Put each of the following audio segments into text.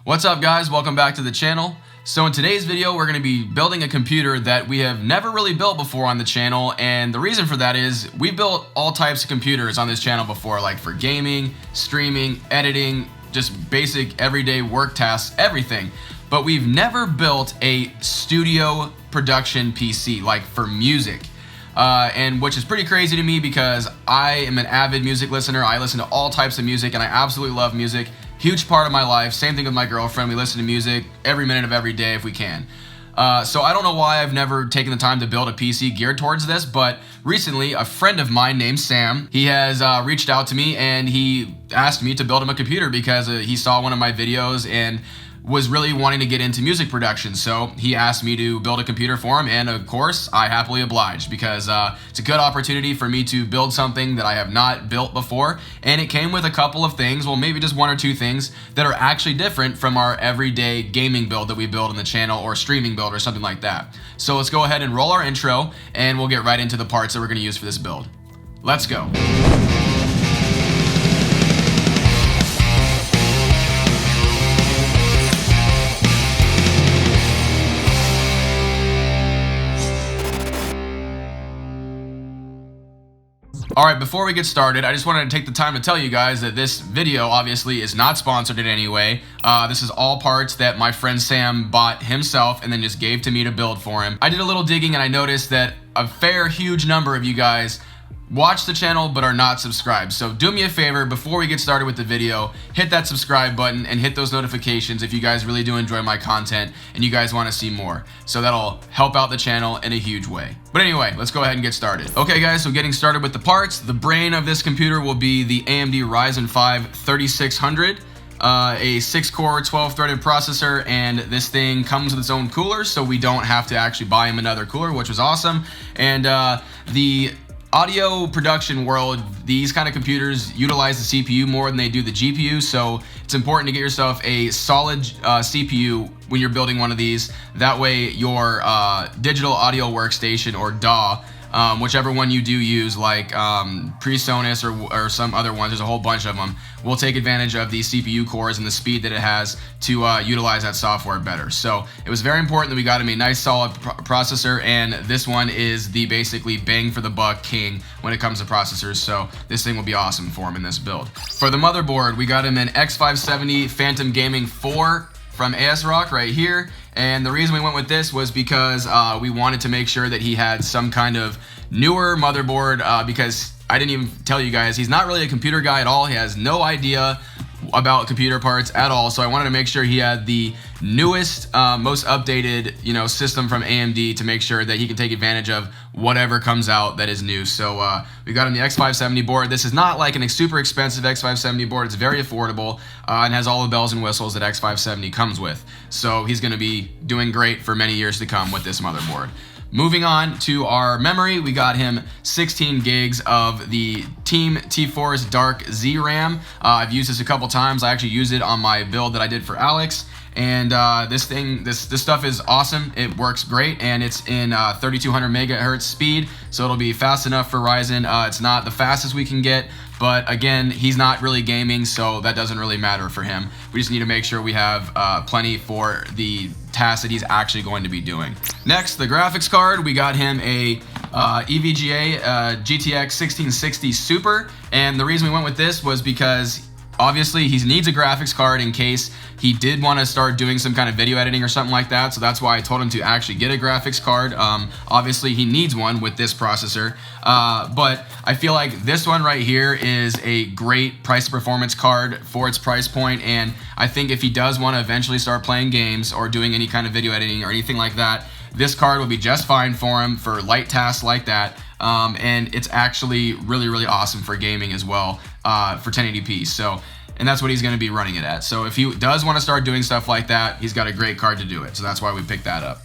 What's up guys, welcome back to the channel. So in today's video we're going to be building a computer that we have never really built before on the channel, and the reason for that is we've built all types of computers on this channel before, like for gaming, streaming, editing, just basic everyday work tasks, everything. But we've never built a studio production PC like for music. And which is pretty crazy to me because I am an avid music listener. I listen to all types of music and I absolutely love music. Huge part of my life. Same thing with my girlfriend. We listen to music every minute of every day if we can. So I don't know why I've never taken the time to build a PC geared towards this, but recently a friend of mine named Sam, he has reached out to me and he asked me to build him a computer because he saw one of my videos and was really wanting to get into music production. So he asked me to build a computer for him, and of course I happily obliged because it's a good opportunity for me to build something that I have not built before, and it came with a couple of things, well maybe just one or two things that are actually different from our everyday gaming build that we build on the channel or streaming build or something like that. So let's go ahead and roll our intro and we'll get right into the parts that we're going to use for this build. Let's go. Alright, before we get started, I just wanted to take the time to tell you guys that this video obviously is not sponsored in any way. This is all parts that my friend Sam bought himself and then just gave to me to build for him. I did a little digging and I noticed that a huge number of you guys watch the channel but are not subscribed. So do me a favor, before we get started with the video, hit that subscribe button and hit those notifications if you guys really do enjoy my content and you guys want to see more. So that'll help out the channel in a huge way. But anyway, let's go ahead and get started. Okay guys, so getting started with the parts. The brain of this computer will be the AMD Ryzen 5 3600. A 6-core 12-threaded processor, and this thing comes with its own cooler, so we don't have to actually buy him another cooler, which was awesome. And the audio production world, these kind of computers utilize the CPU more than they do the GPU, so it's important to get yourself a solid CPU when you're building one of these. That way your digital audio workstation, or DAW, whichever one you do use, like PreSonus or some other ones, there's a whole bunch of them, will take advantage of these CPU cores and the speed that it has to utilize that software better. So it was very important that we got him a nice solid processor, and this one is the basically bang for the buck king when it comes to processors, so this thing will be awesome for him in this build. For the motherboard, we got him an X570 Phantom Gaming 4 from ASRock right here, and the reason we went with this was because we wanted to make sure that he had some kind of newer motherboard, because I didn't even tell you guys, he's not really a computer guy at all. He has no idea about computer parts at all, so I wanted to make sure he had the newest, most updated, system from AMD to make sure that he can take advantage of whatever comes out that is new. So we got him the X570 board. This is not like an super expensive X570 board. It's very affordable and has all the bells and whistles that X570 comes with. So he's going to be doing great for many years to come with this motherboard. Moving on to our memory, we got him 16 gigs of the Team T-Force Dark Z RAM. I've used this a couple times. I actually used it on my build that I did for Alex, and this stuff is awesome. It works great, and it's in 3200 megahertz speed, so it'll be fast enough for Ryzen. It's not the fastest we can get, but again, he's not really gaming, so that doesn't really matter for him. We just need to make sure we have plenty for the tasks that he's actually going to be doing. Next, the graphics card. We got him a EVGA GTX 1660 Super, and the reason we went with this was because obviously he needs a graphics card in case he did want to start doing some kind of video editing or something like that, so that's why I told him to actually get a graphics card. Obviously he needs one with this processor, but I feel like this one right here is a great price to performance card for its price point, and I think if he does want to eventually start playing games or doing any kind of video editing or anything like that, this card will be just fine for him for light tasks like that. And it's actually really awesome for gaming as well, for 1080p. So, and that's what he's going to be running it at. So if he does want to start doing stuff like that, he's got a great card to do it. So that's why we picked that up.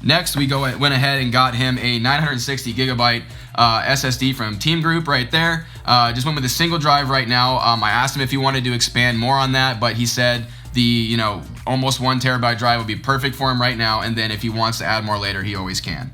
Next, we went ahead and got him a 960 gigabyte SSD from Team Group right there. Just went with a single drive right now. I asked him if he wanted to expand more on that, but he said the almost 1 terabyte drive would be perfect for him right now, and then if he wants to add more later, he always can.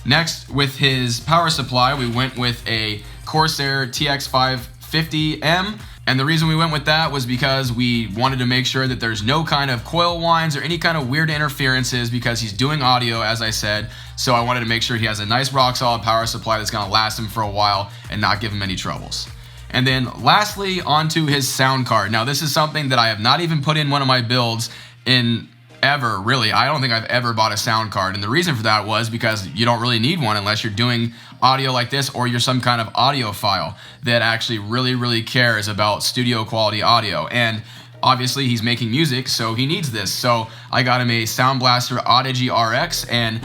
Next, with his power supply, we went with a Corsair TX5 50M. And the reason we went with that was because we wanted to make sure that there's no kind of coil whines or any kind of weird interferences, because he's doing audio, as I said. So I wanted to make sure he has a nice rock solid power supply that's going to last him for a while and not give him any troubles. And then lastly, onto his sound card. Now this is something that I have not even put in one of my builds in ever, really. I don't think I've ever bought a sound card, and the reason for that was because you don't really need one unless you're doing audio like this, or you're some kind of audiophile that actually really cares about studio quality audio. And obviously he's making music, so he needs this. So I got him a Sound Blaster Audigy RX, and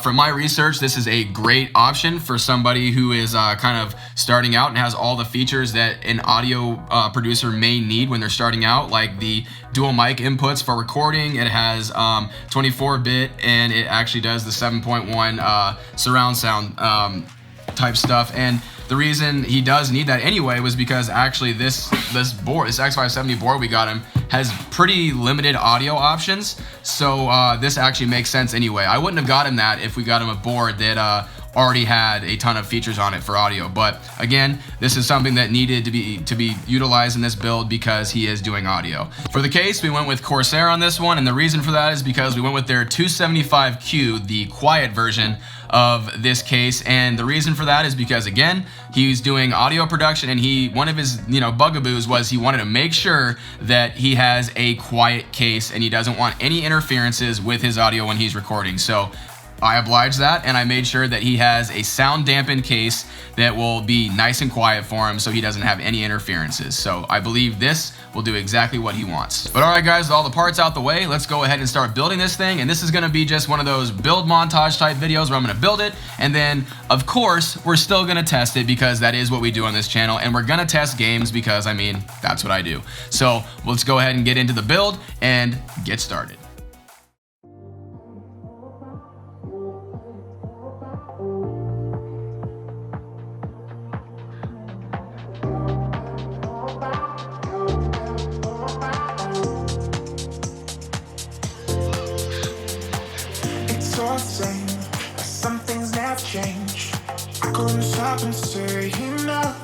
from my research, this is a great option for somebody who is kind of starting out and has all the features that an audio producer may need when they're starting out, like the dual mic inputs for recording. It has 24-bit, and it actually does the 7.1 surround sound type stuff. And the reason he does need that anyway was because actually this board, this X570 board we got him, has pretty limited audio options. So this actually makes sense anyway. I wouldn't have got him that if we got him a board that already had a ton of features on it for audio. But again, this is something that needed to be utilized in this build because he is doing audio. For the case, we went with Corsair on this one, and the reason for that is because we went with their 275Q, the quiet version of this case. And the reason for that is because, again, he's doing audio production, and one of his bugaboos was he wanted to make sure that he has a quiet case and he doesn't want any interferences with his audio when he's recording. So I obliged that, and I made sure that he has a sound dampened case that will be nice and quiet for him so he doesn't have any interferences. So I believe this will do exactly what he wants. But all right guys, with all the parts out the way, let's go ahead and start building this thing. And this is gonna be just one of those build montage type videos where I'm gonna build it, and then of course we're still gonna test it because that is what we do on this channel, and we're gonna test games because, I mean, that's what I do. So let's go ahead and get into the build and get started. Some things never change. I couldn't stop and say enough.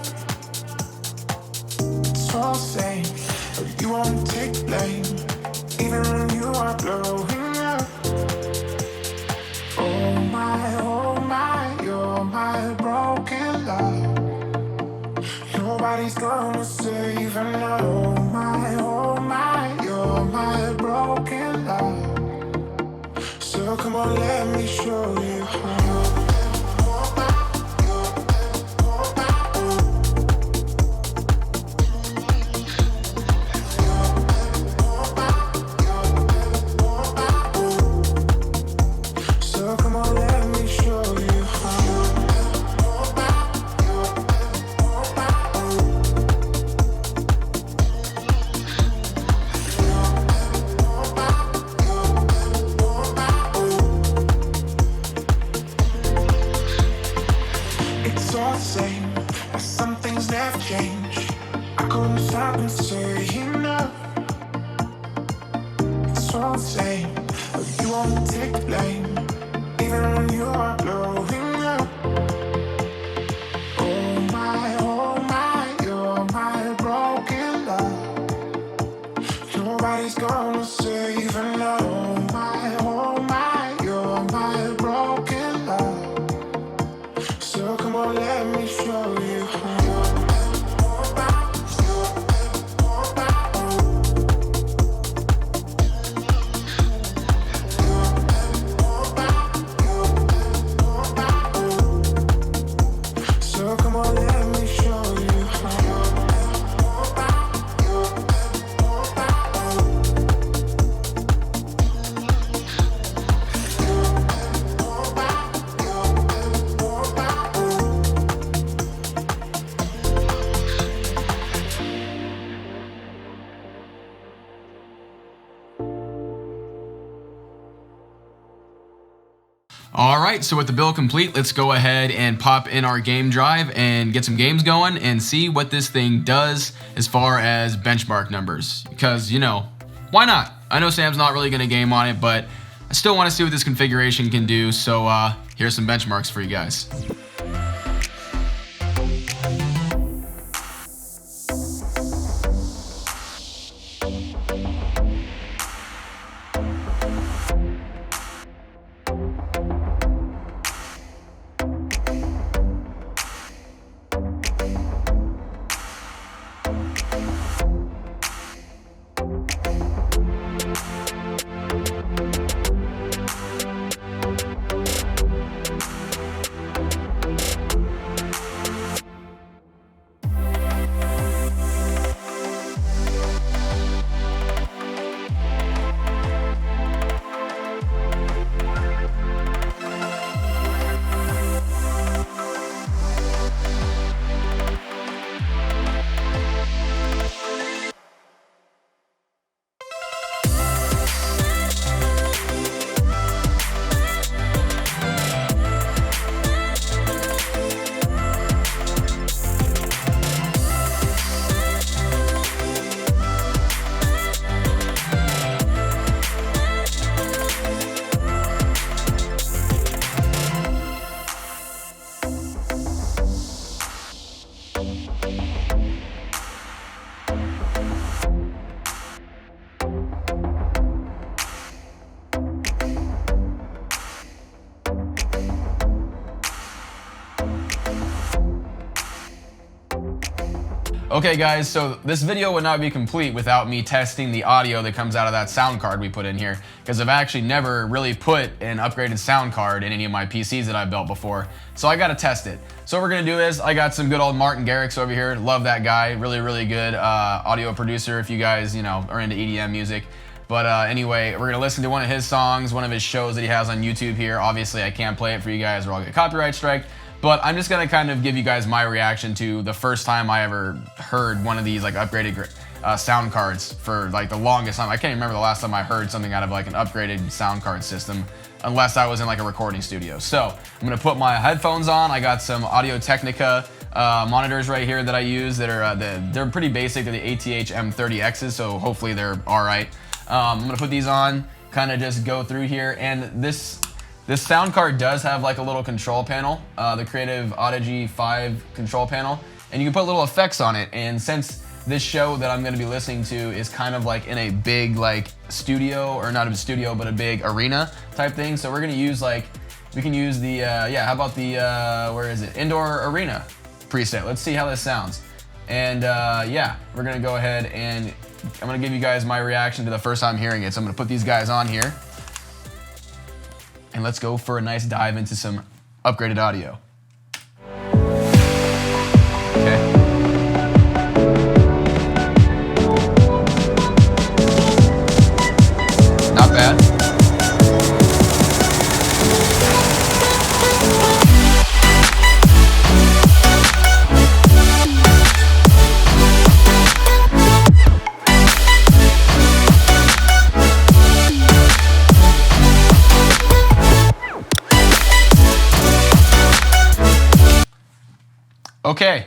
It's all the same, but you won't take blame, even when you are blowing up. Oh my, you're my broken love. Nobody's gonna save her now. Oh my, you're my broken love. So come on, let me show you how. So come on, let me show you how. Change. I couldn't stop and say enough. It's all the same, but you won't take blame, even when you are blowing up. Oh my, you're my broken love. Nobody's gonna save her now. Oh my, you're my broken love. So come on, let me show you how. Alright, so with the build complete, let's go ahead and pop in our game drive and get some games going and see what this thing does as far as benchmark numbers. Because, why not? I know Sam's not really going to game on it, but I still want to see what this configuration can do, so here's some benchmarks for you guys. Okay guys, so this video would not be complete without me testing the audio that comes out of that sound card we put in here, because I've actually never really put an upgraded sound card in any of my PCs that I've built before, so I gotta test it. So what we're gonna do is, I got some good old Martin Garrix over here, love that guy, really good audio producer if you guys, you know, are into EDM music. But anyway, we're gonna listen to one of his songs, one of his shows that he has on YouTube here. Obviously I can't play it for you guys or I'll get copyright strike. But I'm just gonna kind of give you guys my reaction to the first time I ever heard one of these like upgraded sound cards for like the longest time. I can't even remember the last time I heard something out of like an upgraded sound card system, unless I was in like a recording studio. So I'm gonna put my headphones on. I got some Audio Technica monitors right here that I use that are they're pretty basic. They're the ATH M30Xs, so hopefully they're all right. I'm gonna put these on, kind of just go through here, and this sound card does have like a little control panel, the Creative Audigy 5 control panel, and you can put little effects on it. And since this show that I'm going to be listening to is kind of like in a big like studio, or not a studio, but a big arena type thing, so we're going to use like, we can use the, how about the, where is it? Indoor Arena preset. Let's see how this sounds. And we're going to go ahead and I'm going to give you guys my reaction to the first time hearing it. So I'm going to put these guys on here. And let's go for a nice dive into some upgraded audio. Okay. Not bad. Okay,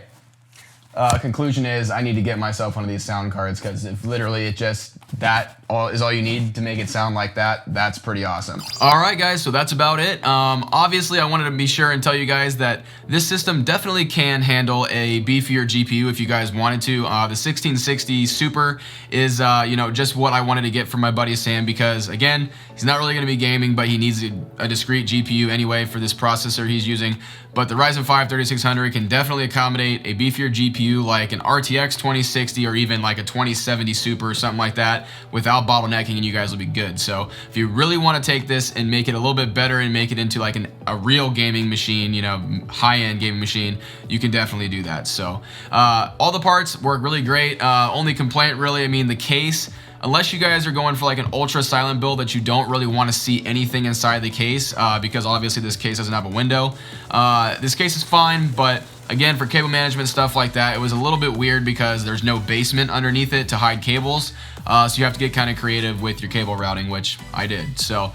conclusion is I need to get myself one of these sound cards, because if literally it just, that is all you need to make it sound like that, that's pretty awesome. Alright guys, so that's about it. Obviously I wanted to be sure and tell you guys that this system definitely can handle a beefier GPU if you guys wanted to. The 1660 Super is you know, just what I wanted to get for my buddy Sam, because again, he's not really going to be gaming, but he needs a discrete GPU anyway for this processor he's using. But the Ryzen 5 3600 can definitely accommodate a beefier GPU like an RTX 2060 or even like a 2070 Super or something like that without bottlenecking, and you guys will be good. So if you really want to take this and make it a little bit better and make it into like a real gaming machine, you know, high-end gaming machine, you can definitely do that. So all the parts work really great. Only complaint really, I mean, the case, unless you guys are going for like an ultra silent build that you don't really want to see anything inside the case, because obviously this case doesn't have a window. This case is fine, but again, for cable management, stuff like that, it was a little bit weird because there's no basement underneath it to hide cables. So you have to get kind of creative with your cable routing, which I did. So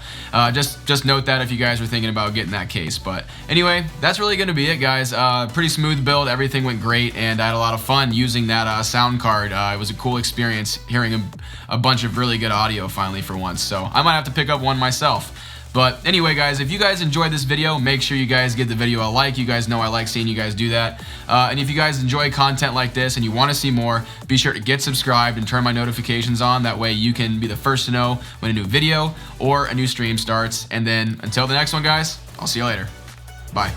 just note that if you guys were thinking about getting that case. But anyway, that's really going to be it, guys. Pretty smooth build. Everything went great, and I had a lot of fun using that sound card. It was a cool experience hearing a bunch of really good audio finally for once. So I might have to pick up one myself. But anyway, guys, if you guys enjoyed this video, make sure you guys give the video a like. You guys know I like seeing you guys do that. And if you guys enjoy content like this and you want to see more, be sure to get subscribed and turn my notifications on. That way you can be the first to know when a new video or a new stream starts. And then until the next one, guys, I'll see you later. Bye.